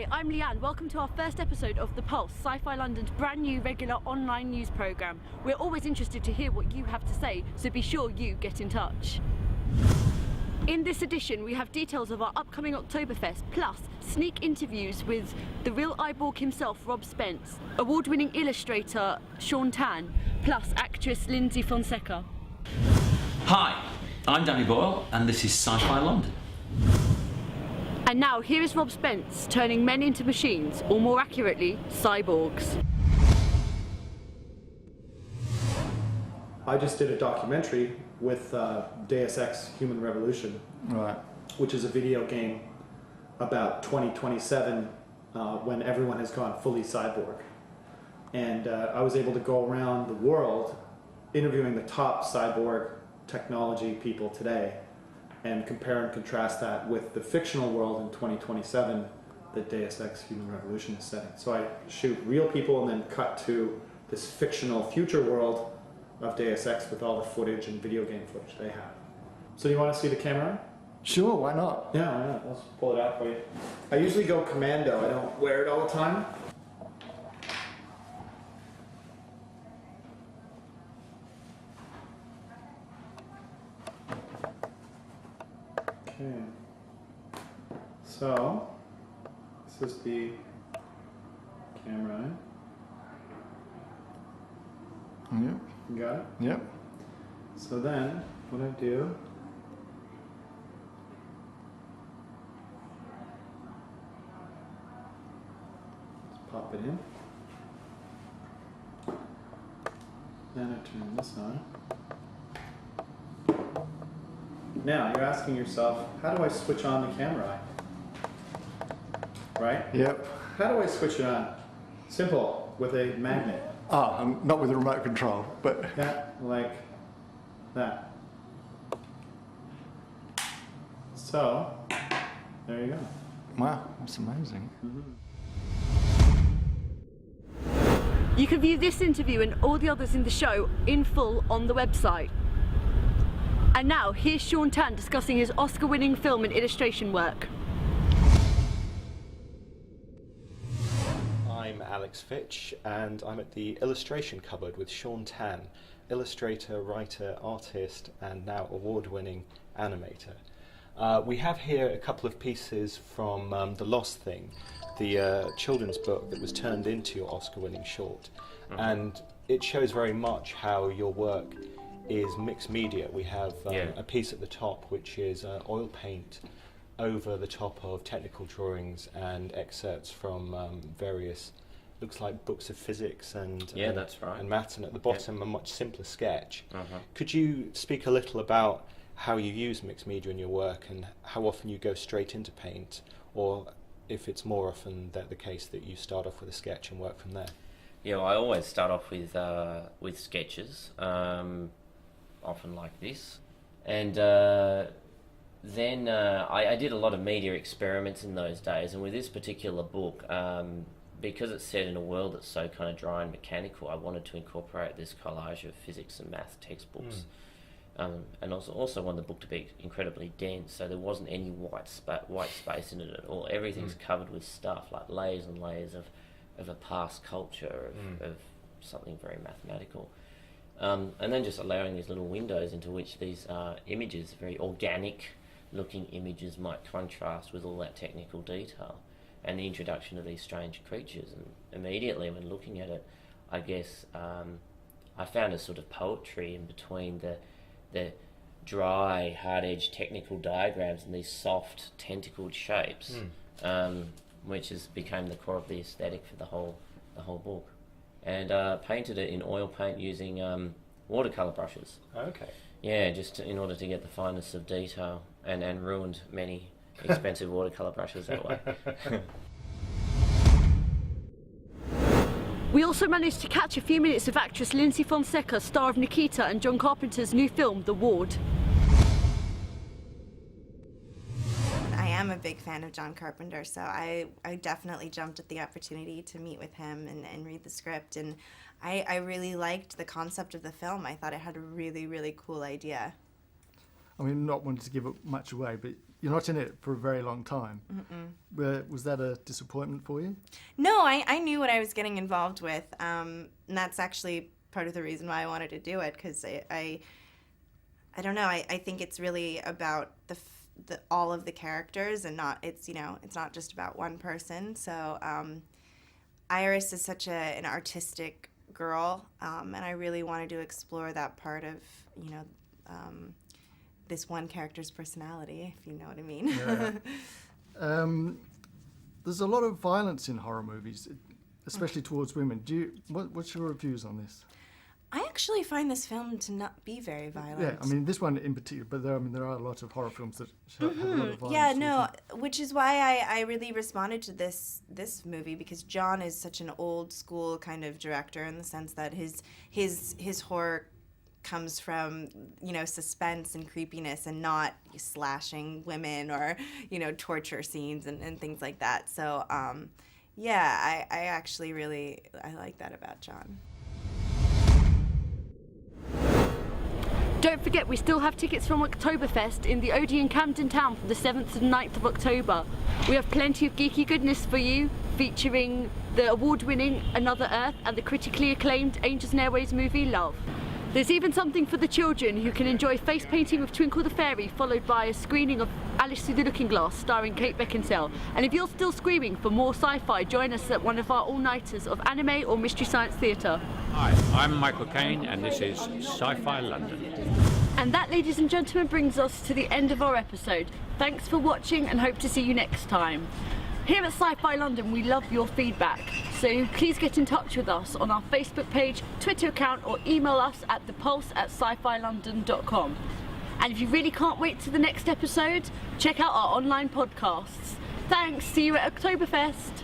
Hi, I'm Leanne. Welcome to our first episode of The Pulse, Sci-Fi London's brand new regular online news programme. We're always interested to hear what you have to say, so be sure you get in touch. In this edition, we have details of our upcoming Oktoberfest, plus sneak interviews with the real Eyeborg himself, Rob Spence, award-winning illustrator Sean Tan, plus actress Lindsay Fonseca. Hi, I'm Danny Boyle, and this is Sci-Fi London. And now, here is Rob Spence, turning men into machines, or more accurately, cyborgs. I just did a documentary with Deus Ex Human Revolution, Right. which is a video game about 2027 when everyone has gone fully cyborg. And I was able to go around the world interviewing the top cyborg technology people today and compare and contrast that with the fictional world in 2027 that Deus Ex Human Revolution is setting. So I shoot real people and then cut to this fictional future world of Deus Ex with all the footage and video game footage they have. So do you want to see the camera? Sure, why not? Yeah, why not? Let's pull it out for you. I usually go commando. I don't wear it all the time. Okay. So, this is the camera. Yep. You got it? Yep. So then, what I do, let's pop it in. Then I turn this on. Now, you're asking yourself, how do I switch on the camera? Right? Yep. How do I switch it on? Simple, with a magnet. Not with a remote control, but Yeah, like that. So, there you go. wow, that's amazing. You can view this interview and all the others in the show in full on the website. And now, here's Sean Tan discussing his Oscar-winning film and illustration work. I'm Alex Fitch, and I'm at the illustration cupboard with Sean Tan, illustrator, writer, artist, and now award-winning animator. We have here a couple of pieces from The Lost Thing, the children's book that was turned into your Oscar-winning short. And it shows very much how your work is mixed media. We have a piece at the top which is oil paint over the top of technical drawings and excerpts from various, looks like books of physics and that's right. and maths, and at the bottom a much simpler sketch. Could you speak a little about how you use mixed media in your work and how often you go straight into paint, or if it's more often the case that you start off with a sketch and work from there? Yeah, well, I always start off with sketches, often like this, and then I did a lot of media experiments in those days, and with this particular book, because it's set in a world that's so kind of dry and mechanical, I wanted to incorporate this collage of physics and math textbooks, and also wanted the book to be incredibly dense, so there wasn't any white space in it at all. Everything's covered with stuff, like layers and layers of a past culture, of something very mathematical. And then just allowing these little windows into which these images, very organic looking images, might contrast with all that technical detail, and the introduction of these strange creatures. And immediately when looking at it, I guess I found a sort of poetry in between the dry, hard-edged technical diagrams and these soft tentacled shapes, which became the core of the aesthetic for the whole book. And painted it in oil paint using watercolour brushes. Okay. Yeah, just in order to get the fineness of detail, and ruined many expensive watercolour brushes that way. We also managed to catch a few minutes of actress Lindsay Fonseca, star of Nikita and John Carpenter's new film, The Ward. I am a big fan of John Carpenter, so I definitely jumped at the opportunity to meet with him and read the script, and I really liked the concept of the film. I thought it had a really, really cool idea. I mean, not wanting to give much away, but you're not in it for a very long time. Was that a disappointment for you? No, I knew what I was getting involved with, and that's actually part of the reason why I wanted to do it, because I don't know, I think it's really about all of the characters, and it's not just about one person. So Iris is such an artistic girl, and I really wanted to explore that part of this one character's personality, if you know what I mean. Yeah. There's a lot of violence in horror movies, especially towards women. What's your views on this? I actually find this film to not be very violent. Yeah, I mean, this one in particular, but there are a lot of horror films that have a lot of violence. Yeah, no, which is why I really responded to this movie, because John is such an old school kind of director, in the sense that his horror comes from suspense and creepiness, and not slashing women or torture scenes and things like that. So yeah, I actually really like that about John. Don't forget, we still have tickets from Oktoberfest in the Odeon Camden Town from the 7th to 9th of October. We have plenty of geeky goodness for you, featuring the award-winning Another Earth and the critically acclaimed Angels and Airwaves movie Love. There's even something for the children, who can enjoy face painting with Twinkle the Fairy, followed by a screening of Alice Through the Looking Glass starring Kate Beckinsale. And if you're still screaming for more sci-fi, join us at one of our all-nighters of anime or mystery science theatre. Hi, I'm Michael Caine, and this is Sci-Fi London. And that, ladies and gentlemen, brings us to the end of our episode. Thanks for watching, and hope to see you next time. Here at Sci-Fi London, we love your feedback, so please get in touch with us on our Facebook page, Twitter account, or email us at thepulse@scifilondon.com. And if you really can't wait to the next episode, check out our online podcasts. Thanks, see you at Oktoberfest.